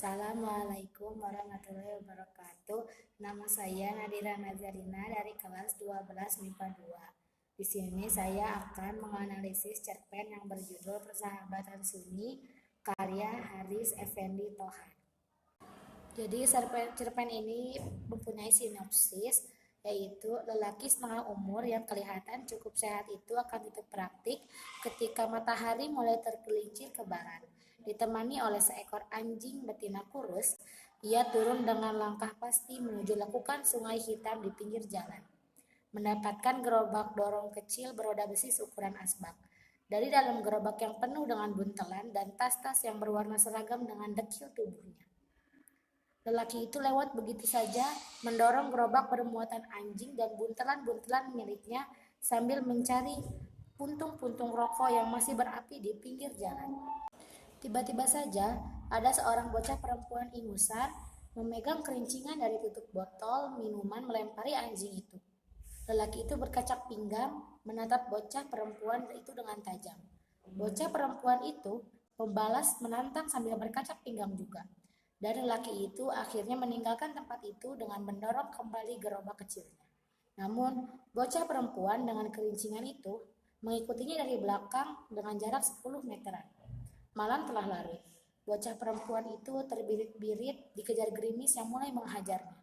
Assalamualaikum warahmatullahi wabarakatuh. Nama saya Nadira Nazarina dari kelas 12 MIPA 2. Di sini saya akan menganalisis cerpen yang berjudul Persahabatan Sunyi karya Haris Effendi Thohar. Jadi cerpen ini mempunyai sinopsis, yaitu lelaki setengah umur yang kelihatan cukup sehat itu akan tutup praktik ketika matahari mulai tergelincir ke barat. Ditemani oleh seekor anjing betina kurus, ia turun dengan langkah pasti menuju lekukan sungai hitam di pinggir jalan. Mendapatkan gerobak dorong kecil beroda besi seukuran asbak. Dari dalam gerobak yang penuh dengan buntelan dan tas-tas yang berwarna seragam dengan dekil tubuhnya. Lelaki itu lewat begitu saja, mendorong gerobak bermuatan anjing dan buntelan-buntelan miliknya sambil mencari puntung-puntung rokok yang masih berapi di pinggir jalan. Tiba-tiba saja, ada seorang bocah perempuan ingusan memegang kerincingan dari tutup botol minuman melempari anjing itu. Lelaki itu berkacak pinggang, menatap bocah perempuan itu dengan tajam. Bocah perempuan itu membalas menantang sambil berkacak pinggang juga. Dan lelaki itu akhirnya meninggalkan tempat itu dengan mendorong kembali gerobak kecilnya. Namun, bocah perempuan dengan kerincingan itu mengikutinya dari belakang dengan jarak 10 meteran. Malam telah larut. Bocah perempuan itu terbirit-birit dikejar gerimis yang mulai menghajarnya.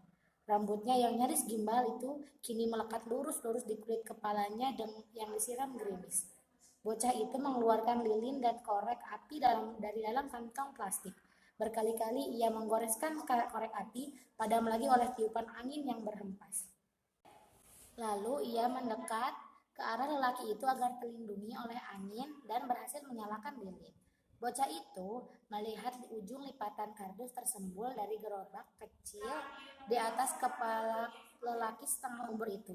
Rambutnya yang nyaris gimbal itu kini melekat lurus-lurus di kulit kepalanya yang disiram gerimis. Bocah itu mengeluarkan lilin dan korek api dari dalam kantong plastik. Berkali-kali ia menggoreskan korek api, padam lagi oleh tiupan angin yang berhempas. Lalu ia mendekat ke arah lelaki itu agar terlindungi oleh angin dan berhasil menyalakan lilin. Bocah itu melihat di ujung lipatan kardus tersembul dari gerobak kecil di atas kepala lelaki setengah umur itu.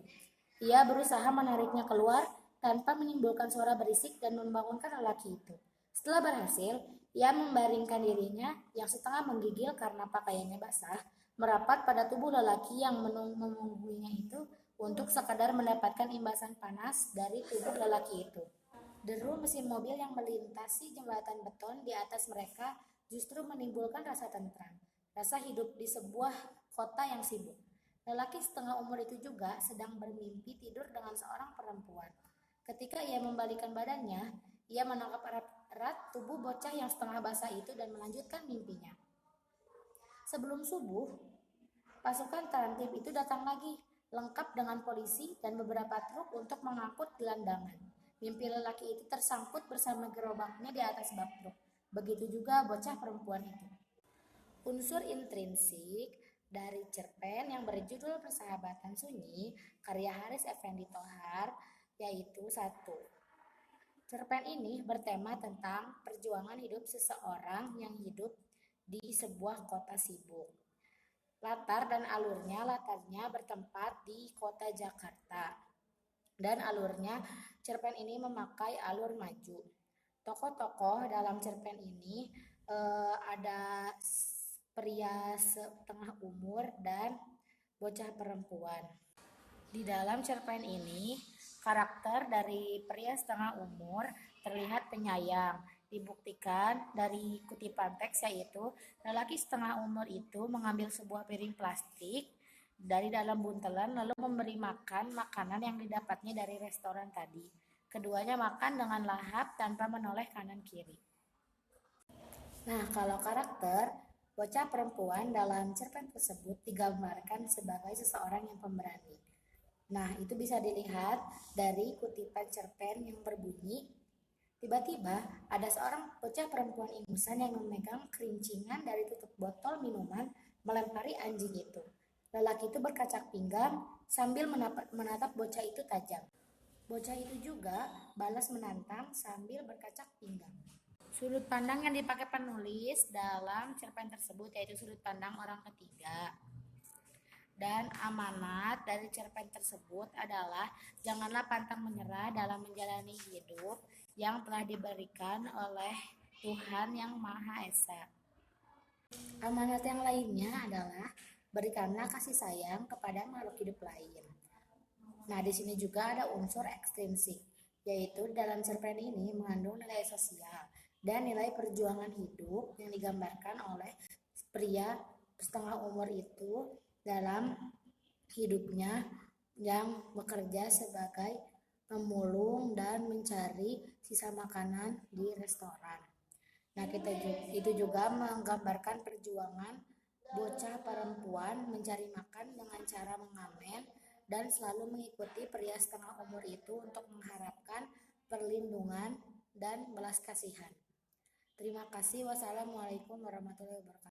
Ia berusaha menariknya keluar tanpa menimbulkan suara berisik dan membangunkan lelaki itu. Setelah berhasil, ia membaringkan dirinya yang setengah menggigil karena pakaiannya basah, merapat pada tubuh lelaki yang menunggunya itu untuk sekadar mendapatkan imbasan panas dari tubuh lelaki itu. Deru mesin mobil yang melintasi jembatan beton di atas mereka justru menimbulkan rasa tentram, rasa hidup di sebuah kota yang sibuk. Lelaki setengah umur itu juga sedang bermimpi tidur dengan seorang perempuan. Ketika ia membalikkan badannya, ia menangkap erat tubuh bocah yang setengah basah itu dan melanjutkan mimpinya. Sebelum subuh, pasukan terantip itu datang lagi, lengkap dengan polisi dan beberapa truk untuk mengangkut gelandangan. Mimpi lelaki itu tersangkut bersama gerobaknya di atas bak truk. Begitu juga bocah perempuan itu. Unsur intrinsik dari cerpen yang berjudul Persahabatan Sunyi karya Haris Effendi Thohar yaitu 1. Cerpen ini bertema tentang perjuangan hidup seseorang yang hidup di sebuah kota sibuk. Latarnya bertempat di kota Jakarta. Dan alurnya, cerpen ini memakai alur maju. Tokoh-tokoh dalam cerpen ini ada pria setengah umur dan bocah perempuan. Di dalam cerpen ini, karakter dari pria setengah umur terlihat penyayang. Dibuktikan dari kutipan teks yaitu, lelaki setengah umur itu mengambil sebuah piring plastik dari dalam buntelan lalu memberi makan makanan yang didapatnya dari restoran tadi. Keduanya makan dengan lahap tanpa menoleh kanan kiri. Nah, kalau karakter bocah perempuan dalam cerpen tersebut digambarkan sebagai seseorang yang pemberani. Nah, itu bisa dilihat dari kutipan cerpen yang berbunyi, tiba-tiba ada seorang bocah perempuan ingusan yang memegang kerincingan dari tutup botol minuman melempari anjing itu. Lelaki itu berkacak pinggang sambil menatap bocah itu tajam. Bocah itu juga balas menantang sambil berkacak pinggang. Sudut pandang yang dipakai penulis dalam cerpen tersebut yaitu sudut pandang orang ketiga. Dan amanat dari cerpen tersebut adalah janganlah pantang menyerah dalam menjalani hidup yang telah diberikan oleh Tuhan Yang Maha Esa. Amanat yang lainnya adalah berikanlah kasih sayang kepada makhluk hidup lain. Nah, di sini juga ada unsur ekstrinsik, yaitu dalam cerpen ini mengandung nilai sosial dan nilai perjuangan hidup yang digambarkan oleh pria setengah umur itu dalam hidupnya yang bekerja sebagai pemulung dan mencari sisa makanan di restoran. Nah, itu juga menggambarkan perjuangan bocah perempuan mencari makan dengan cara mengamen dan selalu mengikuti pria setengah umur itu untuk mengharapkan perlindungan dan belas kasihan. Terima kasih. Wassalamualaikum warahmatullahi wabarakatuh.